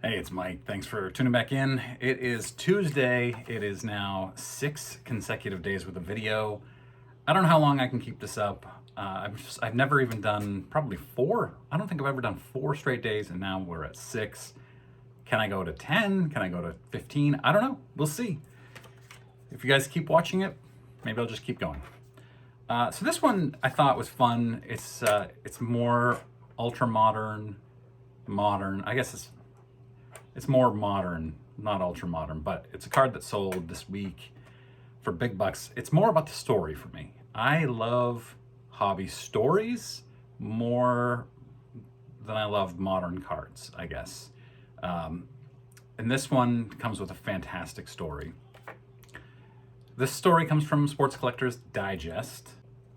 Hey, it's Mike. Thanks for tuning back in. It is Tuesday. It is now 6 consecutive days with a video. I don't know how long I can keep this up. I've never even done probably 4. I don't think I've ever done 4 straight days, and now we're at 6. Can I go to 10? Can I go to 15? I don't know. We'll see. If you guys keep watching it, maybe I'll just keep going. So this one I thought was fun. It's more ultra modern. I guess it's more modern, not ultra modern, but it's a card that sold this week for big bucks. It's more about the story for me. I love hobby stories more than I love modern cards, I guess. And this one comes with a fantastic story. This story comes from Sports Collector's Digest.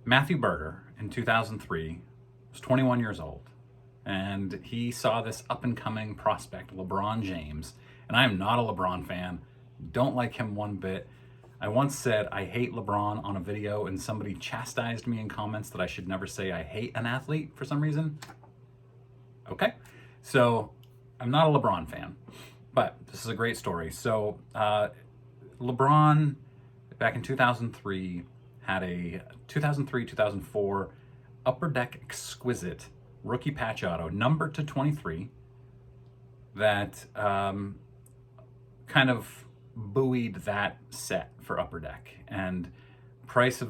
Matthew Berger, in 2003, was 21 years old. And he saw this up-and-coming prospect, LeBron James. And I am not a LeBron fan. Don't like him one bit. I once said I hate LeBron on a video, and somebody chastised me in comments that I should never say I hate an athlete for some reason. Okay, so I'm not a LeBron fan, but this is a great story. So LeBron, back in 2003, had a 2003-2004 Upper Deck Exquisite rookie patch auto, numbered to 23, that kind of buoyed that set for Upper Deck. And prices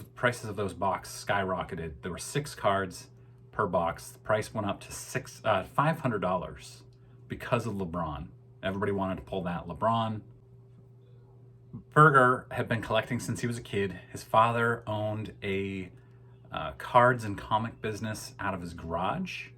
of those boxes skyrocketed. There were 6 cards per box. The price went up to $500 because of LeBron. Everybody wanted to pull that. LeBron. Berger had been collecting since he was a kid. His father owned a cards and comic business out of his garage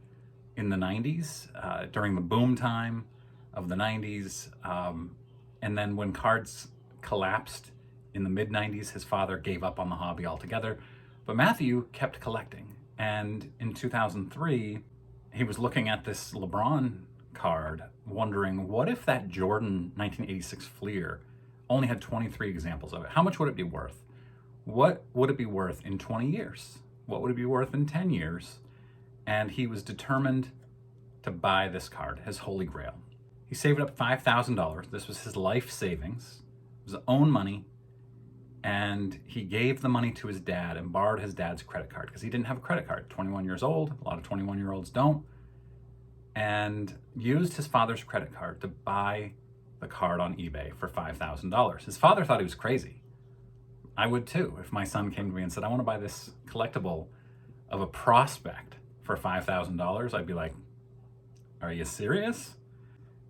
in the 90s, during the boom time of the 90s. And then when cards collapsed in the mid-90s, his father gave up on the hobby altogether. But Matthew kept collecting. And in 2003, he was looking at this LeBron card, wondering, what if that Jordan 1986 Fleer only had 23 examples of it? How much would it be worth? What would it be worth in 20 years? What would it be worth in 10 years? And he was determined to buy this card, his holy grail. He saved up $5,000. This was his life savings. It was his own money. And he gave the money to his dad and borrowed his dad's credit card because he didn't have a credit card. 21 years old, a lot of 21-year-olds don't. And used his father's credit card to buy the card on eBay for $5,000. His father thought he was crazy. I would too. If my son came to me and said, I want to buy this collectible of a prospect for $5,000, I'd be like, are you serious?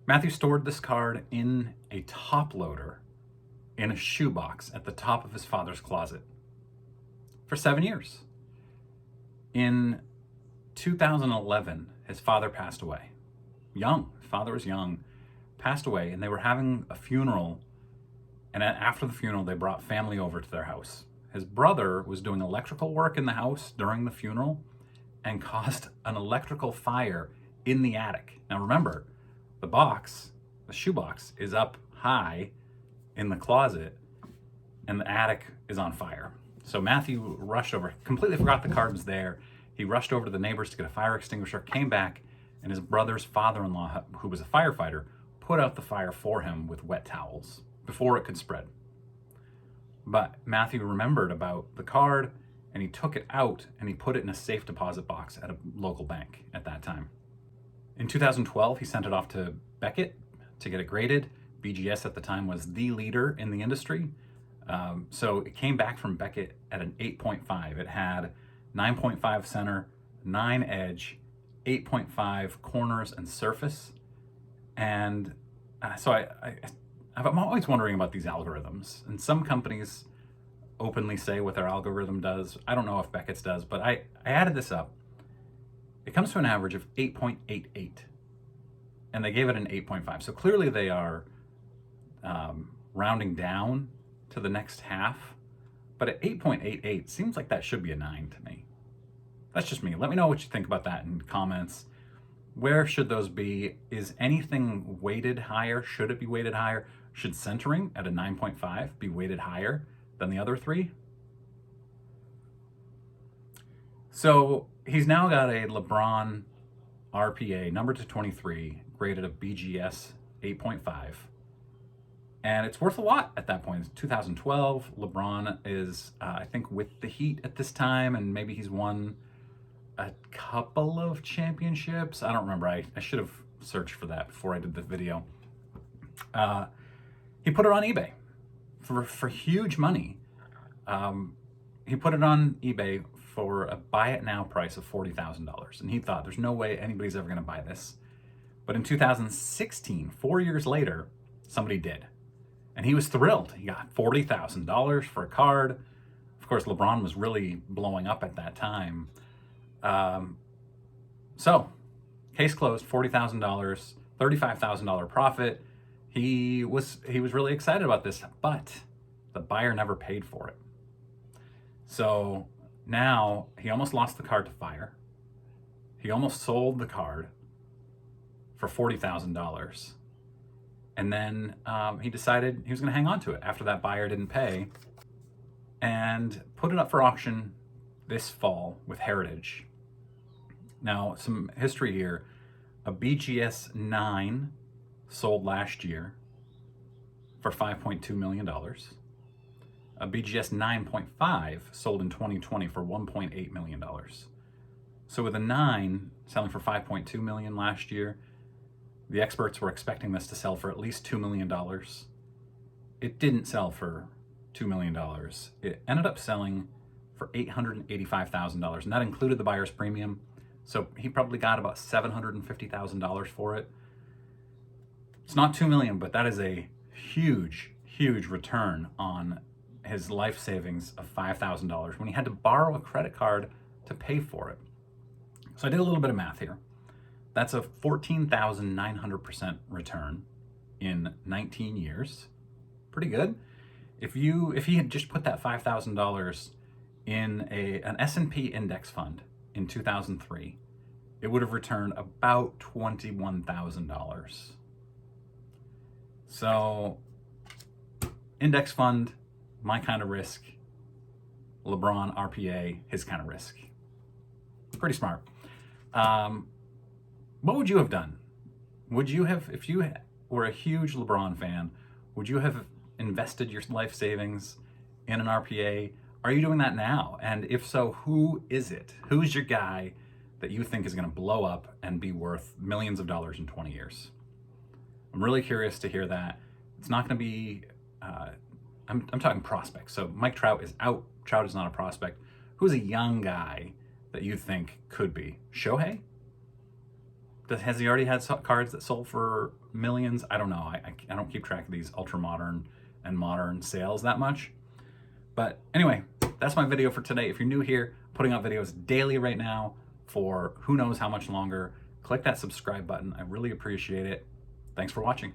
Matthew stored this card in a top loader in a shoebox at the top of his father's closet for 7 years. In 2011, his father passed away. Young. His father was young, passed away, and they were having a funeral. And after the funeral, they brought family over to their house. His brother was doing electrical work in the house during the funeral and caused an electrical fire in the attic. Now remember, the shoebox, is up high in the closet, and the attic is on fire. So Matthew rushed over, completely forgot the card was there. He rushed over to the neighbors to get a fire extinguisher, came back, and his brother's father-in-law, who was a firefighter, put out the fire for him with wet towels before it could spread. But Matthew remembered about the card, and he took it out and he put it in a safe deposit box at a local bank at that time. In 2012, he sent it off to Beckett to get it graded. BGS at the time was the leader in the industry. So it came back from Beckett at an 8.5. It had 9.5 center, 9 edge, 8.5 corners and surface. And so I'm always wondering about these algorithms. And some companies openly say what their algorithm does. I don't know if Beckett's does, but I added this up. It comes to an average of 8.88. And they gave it an 8.5. So clearly they are rounding down to the next half. But at 8.88, seems like that should be a 9 to me. That's just me. Let me know what you think about that in comments. Where should those be? Is anything weighted higher? Should it be weighted higher? Should centering at a 9.5 be weighted higher than the other 3? So he's now got a LeBron RPA, number to 23, graded a BGS 8.5. And it's worth a lot at that point. It's 2012. LeBron is, I think, with the Heat at this time, and maybe he's won a couple of championships. I don't remember. I should have searched for that before I did the video. He put it on eBay for huge money. He put it on eBay for a buy it now price of $40,000. And he thought, there's no way anybody's ever going to buy this. But in 2016, 4 years later, somebody did. And he was thrilled. He got $40,000 for a card. Of course, LeBron was really blowing up at that time. So, case closed, $40,000, $35,000 profit. He was really excited about this, but the buyer never paid for it. So now he almost lost the card to fire. He almost sold the card for $40,000. And then he decided he was going to hang on to it after that buyer didn't pay, and put it up for auction this fall with Heritage. Now, some history here. A BGS 9 sold last year for $5.2 million. A BGS 9.5 sold in 2020 for $1.8 million. So with a 9 selling for $5.2 million last year, the experts were expecting this to sell for at least $2 million. It didn't sell for $2 million. It ended up selling for $885,000, and that included the buyer's premium. So he probably got about $750,000 for it. It's not $2 million, but that is a huge, huge return on his life savings of $5,000 when he had to borrow a credit card to pay for it. So I did a little bit of math here. That's a 14,900% return in 19 years. Pretty good. If he had just put that $5,000 in an S&P index fund in 2003, it would have returned about $21,000. So, index fund, my kind of risk. LeBron RPA, his kind of risk. Pretty smart. What would you have done? Would you have, if you were a huge LeBron fan, would you have invested your life savings in an RPA? Are you doing that now? And if so, who is it? Who's your guy that you think is going to blow up and be worth millions of dollars in 20 years? I'm really curious to hear that. It's not going to be, I'm talking prospects. So Mike Trout is out. Trout is not a prospect. Who's a young guy that you think could be? Shohei? Has he already had cards that sold for millions? I don't know. I don't keep track of these ultra modern and modern sales that much. But anyway, that's my video for today. If you're new here, I'm putting out videos daily right now for who knows how much longer. Click that subscribe button. I really appreciate it. Thanks for watching.